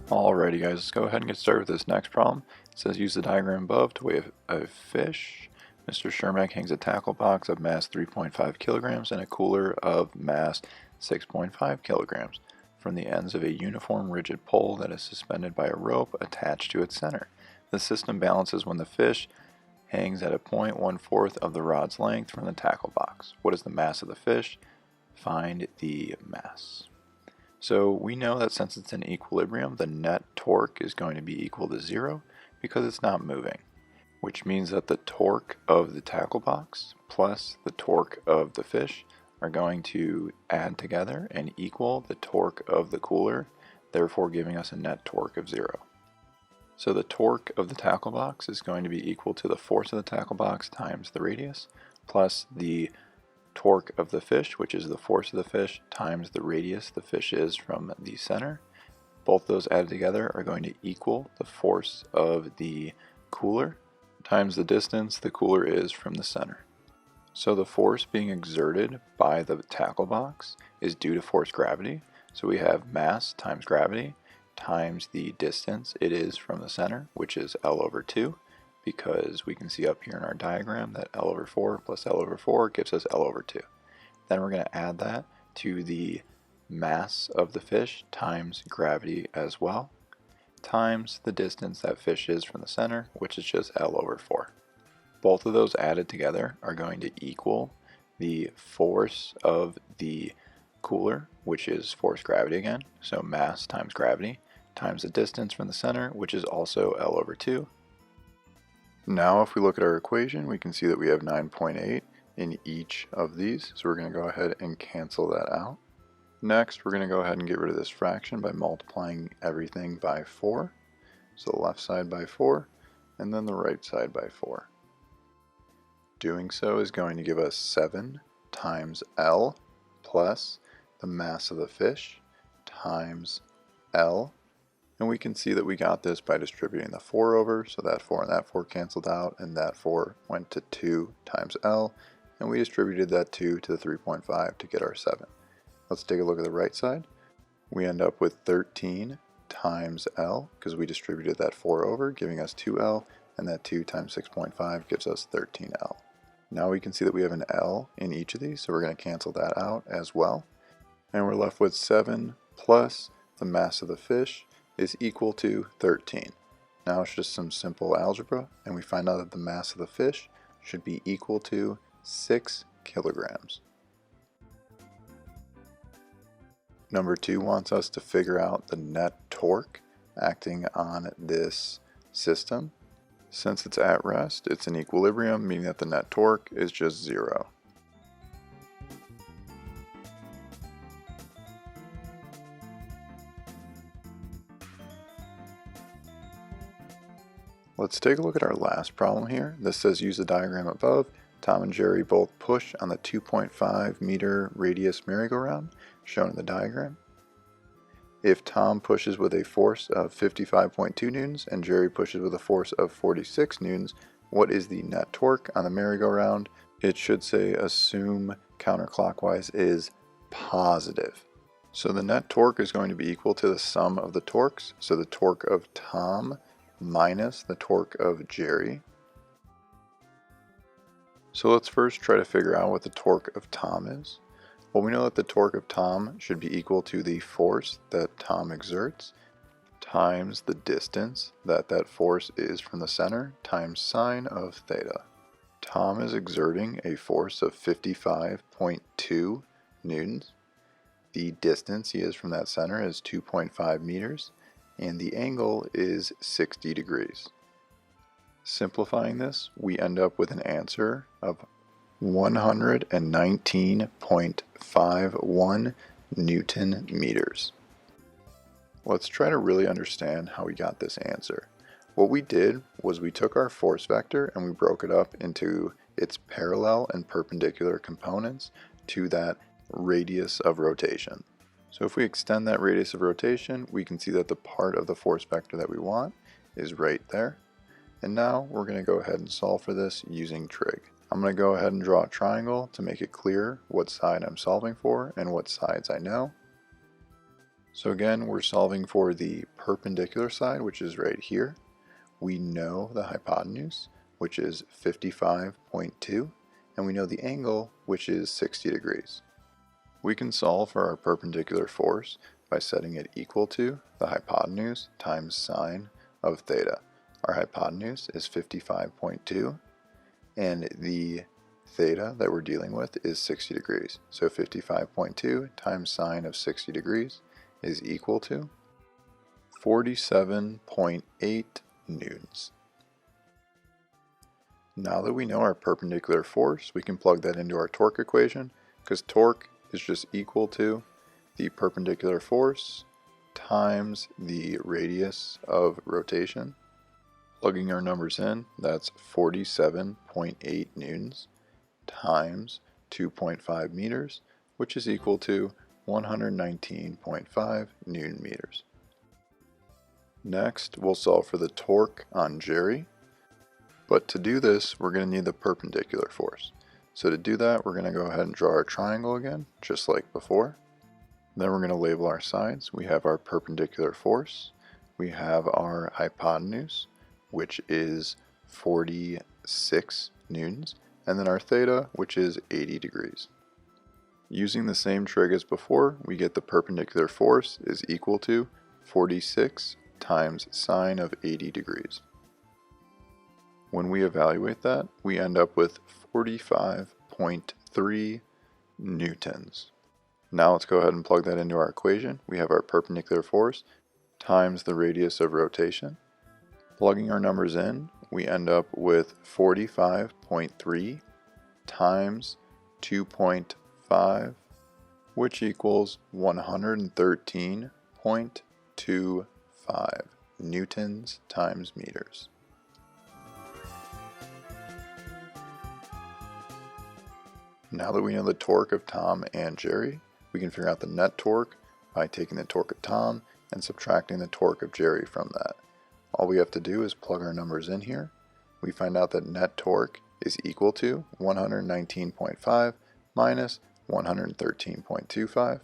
Alrighty guys, let's go ahead and get started with this next problem. It says use the diagram above to weigh a fish. Mr. Shermack hangs a tackle box of mass 3.5 kilograms and a cooler of mass 6.5 kilograms from the ends of a uniform rigid pole that is suspended by a rope attached to its center. The system balances when the fish hangs at a point 1/4 of the rod's length from the tackle box. What is the mass of the fish? Find the mass. So we know that since it's in equilibrium, the net torque is going to be equal to 0 because it's not moving, which means that the torque of the tackle box plus the torque of the fish are going to add together and equal the torque of the cooler, therefore giving us a net torque of 0. So the torque of the tackle box is going to be equal to the force of the tackle box times the radius plus the torque of the fish, which is the force of the fish, times the radius the fish is from the center. Both those added together are going to equal the force of the cooler times the distance the cooler is from the center. So the force being exerted by the tackle box is due to force gravity. So we have mass times gravity times the distance it is from the center, which is L/2. Because we can see up here in our diagram that L/4 plus L/4 gives us L/2. Then we're going to add that to the mass of the fish times gravity as well, times the distance that fish is from the center, which is just L/4. Both of those added together are going to equal the force of the cooler, which is force gravity again, so mass times gravity, times the distance from the center, which is also L/2. Now if we look at our equation, we can see that we have 9.8 in each of these, so we're going to go ahead and cancel that out. Next, we're going to go ahead and get rid of this fraction by multiplying everything by 4. So the left side by 4, and then the right side by 4. Doing so is going to give us 7 times L plus the mass of the fish times L. And we can see that we got this by distributing the 4 over, so that 4 and that 4 canceled out, and that 4 went to 2 times L, and we distributed that 2 to the 3.5 to get our 7. Let's take a look at the right side. We end up with 13 times L, because we distributed that 4 over, giving us 2L, and that 2 times 6.5 gives us 13L. Now we can see that we have an L in each of these, so we're going to cancel that out as well. And we're left with 7 plus the mass of the fish is equal to 13. Now it's just some simple algebra, and we find out that the mass of the fish should be equal to 6 kilograms. Number 2 wants us to figure out the net torque acting on this system. Since it's at rest, it's in equilibrium, meaning that the net torque is just 0. Let's take a look at our last problem here. This says use the diagram above. Tom and Jerry both push on the 2.5 meter radius merry-go-round shown in the diagram. If Tom pushes with a force of 55.2 newtons and Jerry pushes with a force of 46 newtons, what is the net torque on the merry-go-round? It should say assume counterclockwise is positive. So the net torque is going to be equal to the sum of the torques. So the torque of Tom minus the torque of Jerry. So let's first try to figure out what the torque of Tom is. Well, we know that the torque of Tom should be equal to the force that Tom exerts times the distance that force is from the center times sine of theta. Tom is exerting a force of 55.2 newtons. The distance he is from that center is 2.5 meters. And the angle is 60 degrees. Simplifying this, we end up with an answer of 119.51 Newton meters. Let's try to really understand how we got this answer. What we did was we took our force vector and we broke it up into its parallel and perpendicular components to that radius of rotation. So if we extend that radius of rotation, we can see that the part of the force vector that we want is right there. And now we're going to go ahead and solve for this using trig. I'm going to go ahead and draw a triangle to make it clear what side I'm solving for and what sides I know. So again, we're solving for the perpendicular side, which is right here. We know the hypotenuse, which is 55.2, and we know the angle, which is 60 degrees. We can solve for our perpendicular force by setting it equal to the hypotenuse times sine of theta. Our hypotenuse is 55.2, and the theta that we're dealing with is 60 degrees. So 55.2 times sine of 60 degrees is equal to 47.8 newtons. Now that we know our perpendicular force, we can plug that into our torque equation, because torque is just equal to the perpendicular force times the radius of rotation. Plugging our numbers in, that's 47.8 newtons times 2.5 meters, which is equal to 119.5 newton meters. Next, we'll solve for the torque on Jerry, but to do this, we're going to need the perpendicular force. So to do that, we're going to go ahead and draw our triangle again, just like before. Then we're going to label our sides. We have our perpendicular force, we have our hypotenuse, which is 46 newtons, and then our theta, which is 80 degrees. Using the same trig as before, we get the perpendicular force is equal to 46 times sine of 80 degrees. When we evaluate that, we end up with 45.3 newtons. Now let's go ahead and plug that into our equation. We have our perpendicular force times the radius of rotation. Plugging our numbers in, we end up with 45.3 times 2.5, which equals 113.25 newtons times meters. Now that we know the torque of Tom and Jerry, we can figure out the net torque by taking the torque of Tom and subtracting the torque of Jerry from that. All we have to do is plug our numbers in here. We find out that net torque is equal to 119.5 minus 113.25.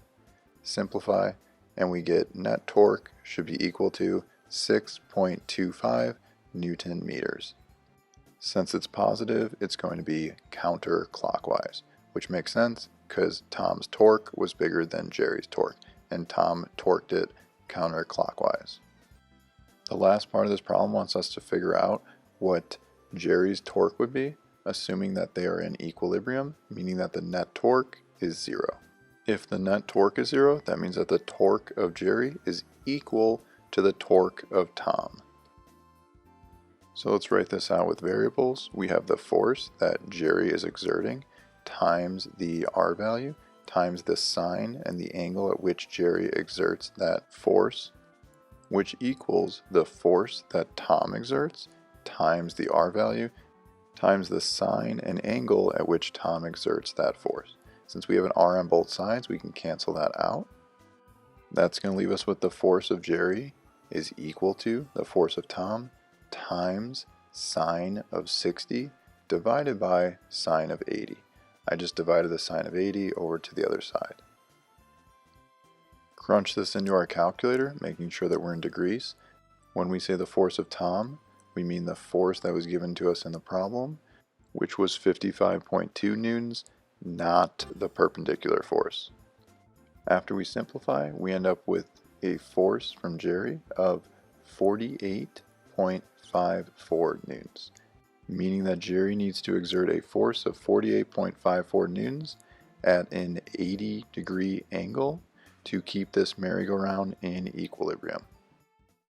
Simplify, and we get net torque should be equal to 6.25 Newton meters. Since it's positive, it's going to be counterclockwise, which makes sense because Tom's torque was bigger than Jerry's torque, and Tom torqued it counterclockwise. The last part of this problem wants us to figure out what Jerry's torque would be, assuming that they are in equilibrium, meaning that the net torque is 0. If the net torque is 0, that means that the torque of Jerry is equal to the torque of Tom. So let's write this out with variables. We have the force that Jerry is exerting times the R value times the sine and the angle at which Jerry exerts that force, which equals the force that Tom exerts times the R value times the sine and angle at which Tom exerts that force. Since we have an R on both sides, we can cancel that out. That's going to leave us with the force of Jerry is equal to the force of Tom times sine of 60 divided by sine of 80. I just divided the sine of 80 over to the other side. Crunch this into our calculator, making sure that we're in degrees. When we say the force of Tom, we mean the force that was given to us in the problem, which was 55.2 newtons, not the perpendicular force. After we simplify, we end up with a force from Jerry of 48.54 newtons, meaning that Jerry needs to exert a force of 48.54 newtons at an 80-degree angle to keep this merry-go-round in equilibrium.